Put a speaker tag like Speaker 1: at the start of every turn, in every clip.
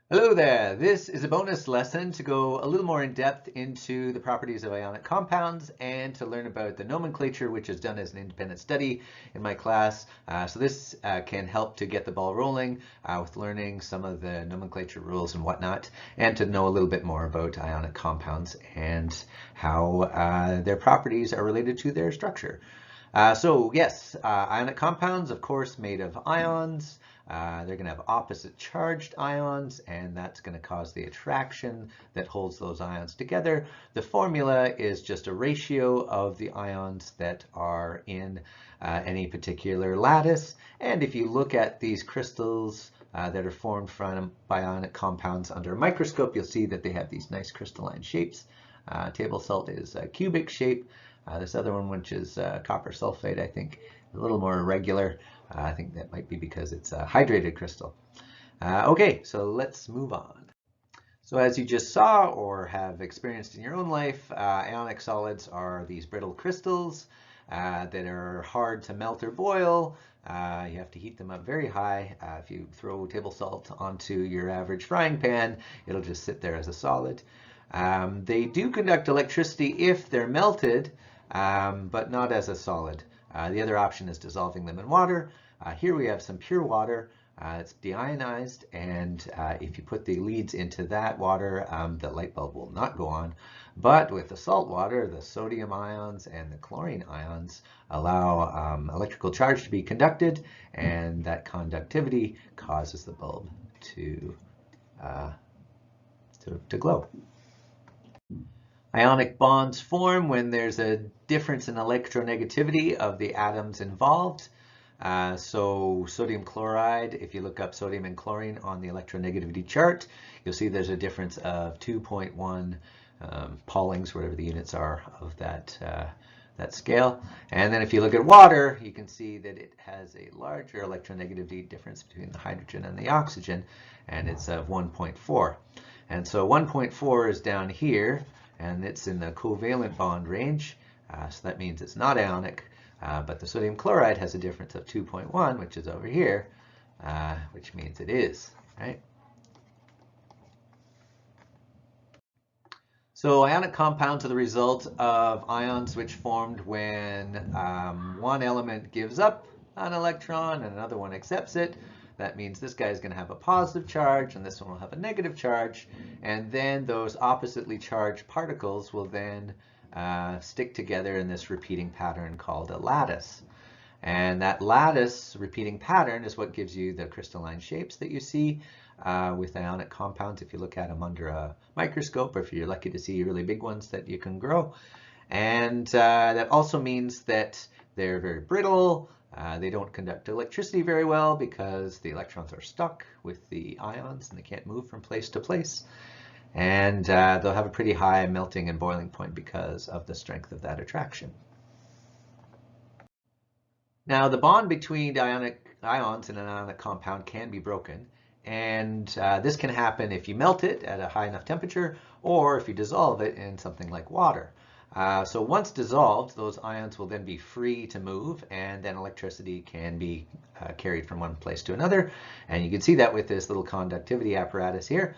Speaker 1: Hello there. This is a bonus lesson to go a little more in depth into the properties of ionic compounds and to learn about the nomenclature, which is done as an independent study in my class. So this can help to get the ball rolling with learning some of the nomenclature rules and whatnot, and to know a little bit more about ionic compounds and how their properties are related to their structure. So yes, ionic compounds, of course, made of ions. They're going to have opposite charged ions, and that's going to cause the attraction that holds those ions together. The formula is just a ratio of the ions that are in any particular lattice. And if you look at these crystals that are formed from ionic compounds under a microscope, you'll see that they have these nice crystalline shapes. Table salt is a cubic shape. This other one, which is copper sulfate, I think, a little more irregular. I think that might be because it's a hydrated crystal. Okay, so let's move on. So as you just saw or have experienced in your own life, ionic solids are these brittle crystals that are hard to melt or boil. You have to heat them up very high. If you throw table salt onto your average frying pan, it'll just sit there as a solid. They do conduct electricity if they're melted, but not as a solid. The other option is dissolving them in water. Here we have some pure water. It's deionized, and if you put the leads into that water, the light bulb will not go on. But with the salt water, the sodium ions and the chlorine ions allow electrical charge to be conducted, and that conductivity causes the bulb to glow. Ionic bonds form when there's a difference in electronegativity of the atoms involved. So sodium chloride, if you look up sodium and chlorine on the electronegativity chart, you'll see there's a difference of 2.1 Paulings, whatever the units are of that scale. And then if you look at water, you can see that it has a larger electronegativity difference between the hydrogen and the oxygen, and it's of 1.4. And so 1.4 is down here, and it's in the covalent bond range. So that means it's not ionic, but the sodium chloride has a difference of 2.1, which is over here, which means it is, right? So ionic compounds are the result of ions which formed when one element gives up an electron and another one accepts it. That means this guy is going to have a positive charge and this one will have a negative charge. And then those oppositely charged particles will then stick together in this repeating pattern called a lattice. And that lattice repeating pattern is what gives you the crystalline shapes that you see with ionic compounds if you look at them under a microscope, or if you're lucky to see really big ones that you can grow. And that also means that they're very brittle. They don't conduct electricity very well because the electrons are stuck with the ions and they can't move from place to place. And they'll have a pretty high melting and boiling point because of the strength of that attraction. Now, the bond between ions in an ionic compound can be broken, and this can happen if you melt it at a high enough temperature or if you dissolve it in something like water. So once dissolved, those ions will then be free to move, and then electricity can be carried from one place to another. And you can see that with this little conductivity apparatus here.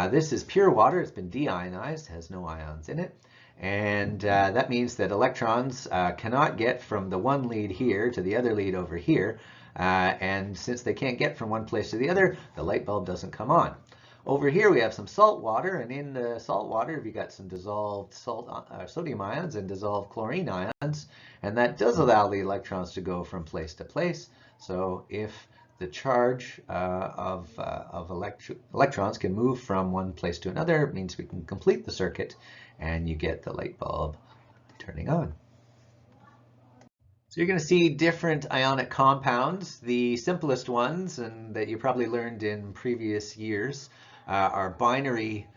Speaker 1: This is pure water. It's been deionized, has no ions in it. And that means that electrons cannot get from the one lead here to the other lead over here. And since they can't get from one place to the other, the light bulb doesn't come on. Over here we have some salt water, and in the salt water you've got some dissolved sodium ions and dissolved chlorine ions, and that does allow the electrons to go from place to place. So if the charge of electrons can move from one place to another, it means we can complete the circuit and you get the light bulb turning on. So you're going to see different ionic compounds. The simplest ones, and that you probably learned in previous years, are binary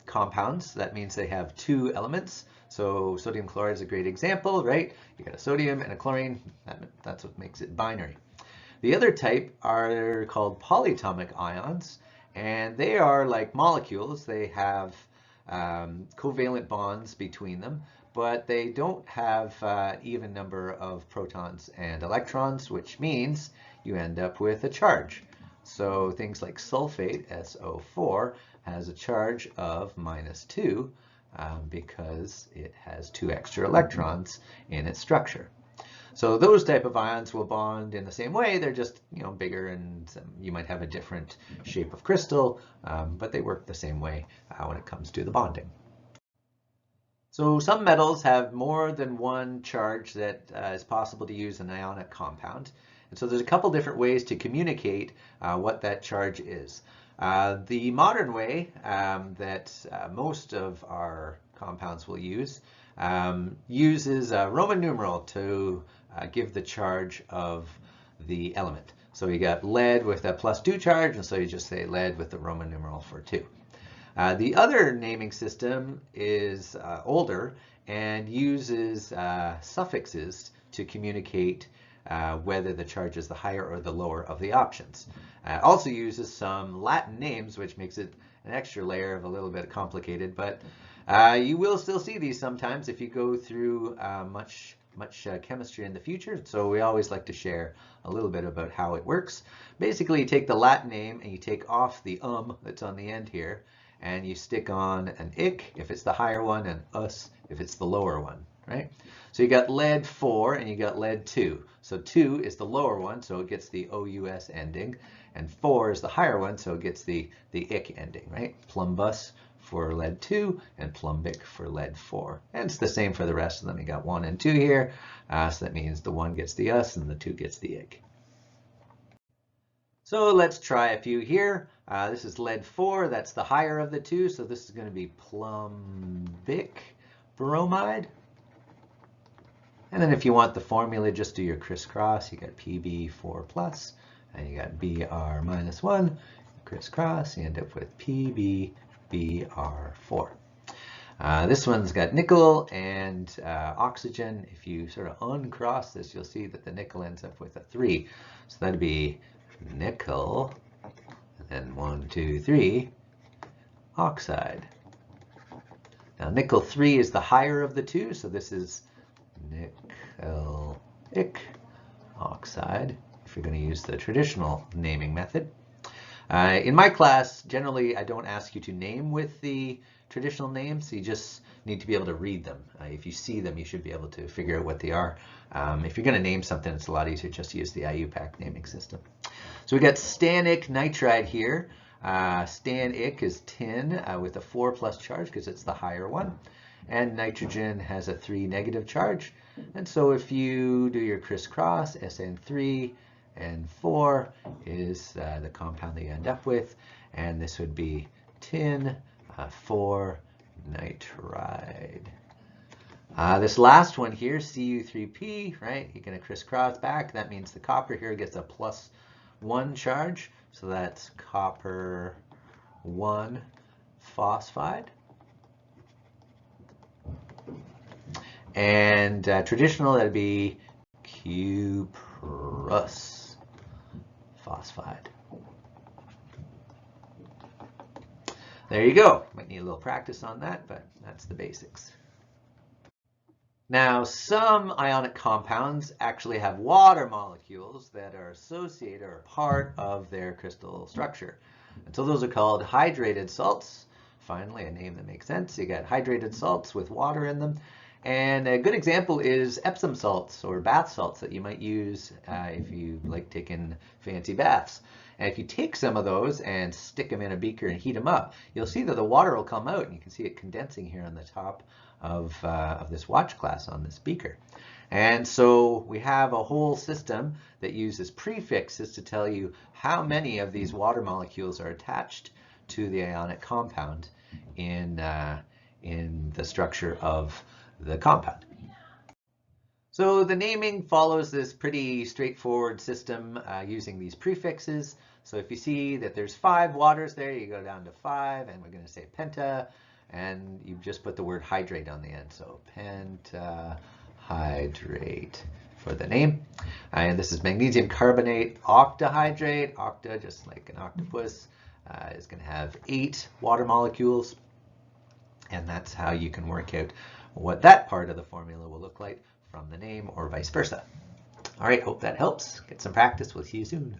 Speaker 1: compounds. That means they have two elements. So sodium chloride is a great example, right? You got a sodium and a chlorine. That's what makes it binary. The other type are called polyatomic ions, and they are like molecules. They have covalent bonds between them, but they don't have even number of protons and electrons, which means you end up with a charge. So things like sulfate, SO4, has a charge of -2 because it has 2 extra electrons in its structure. So those type of ions will bond in the same way. They're just, bigger, and you might have a different shape of crystal, but they work the same way when it comes to the bonding. So some metals have more than one charge that is possible to use in an ionic compound. And so there's a couple different ways to communicate what that charge is. The modern way that most of our compounds will use uses a Roman numeral to give the charge of the element. So you got lead with a +2 charge, and so you just say lead with the Roman numeral for 2. The other naming system is older and uses suffixes to communicate whether the charge is the higher or the lower of the options. Also uses some Latin names, which makes it an extra layer of a little bit complicated, but you will still see these sometimes if you go through much chemistry in the future. So we always like to share a little bit about how it works. Basically, you take the Latin name and you take off the that's on the end here, and you stick on an ic if it's the higher one, and us if it's the lower one, right? So you got lead 4 and you got lead 2. So 2 is the lower one, so it gets the OUS ending, and 4 is the higher one, so it gets the ic ending, right? Plumbus for lead 2 and plumbic for lead 4. And it's the same for the rest of them. You got 1 and 2 here, so that means the 1 gets the us and the 2 gets the ic. So let's try a few here. This is lead 4, that's the higher of the two, so this is going to be plumbic bromide. And then if you want the formula, just do your crisscross. You got Pb4+, and you got Br -1. Crisscross, you end up with PbBr4. This one's got nickel and oxygen. If you sort of uncross this, you'll see that the nickel ends up with a 3. So that'd be nickel, and then 1, 2, 3, oxide. Now nickel 3 is the higher of the two, so this is nickel-ic oxide, if you're going to use the traditional naming method. In my class, generally I don't ask you to name with the traditional names, so you just need to be able to read them. If you see them, you should be able to figure out what they are. If you're going to name something, it's a lot easier just to use the IUPAC naming system. So we got stannic nitride here. Stannic is tin with a 4+ charge because it's the higher one. And nitrogen has a 3 negative charge. And so if you do your crisscross, SN3 and 4 is the compound that you end up with. And this would be tin 4 nitride. This last one here, Cu3P, right? You're going to crisscross back. That means the copper here gets a +1 charge. So that's copper 1 phosphide. And traditional, that'd be cuprous phosphide. There you go. Might need a little practice on that, but that's the basics. Now, some ionic compounds actually have water molecules that are associated or part of their crystal structure. And so those are called hydrated salts. Finally, a name that makes sense. You got hydrated salts with water in them. And a good example is Epsom salts or bath salts that you might use if you like taking fancy baths. And if you take some of those and stick them in a beaker and heat them up, you'll see that the water will come out, and you can see it condensing here on the top of this watch glass on this beaker. And so we have a whole system that uses prefixes to tell you how many of these water molecules are attached to the ionic compound in the structure of the compound. So the naming follows this pretty straightforward system using these prefixes. So if you see that there's 5 waters there, you go down to 5, and we're going to say penta, and you just put the word hydrate on the end. So pentahydrate for the name. And this is magnesium carbonate octahydrate. Octa, just like an octopus, is going to have 8 water molecules. And that's how you can work out what that part of the formula will look like from the name, or vice versa. All right, hope that helps. Get some practice. We'll see you soon.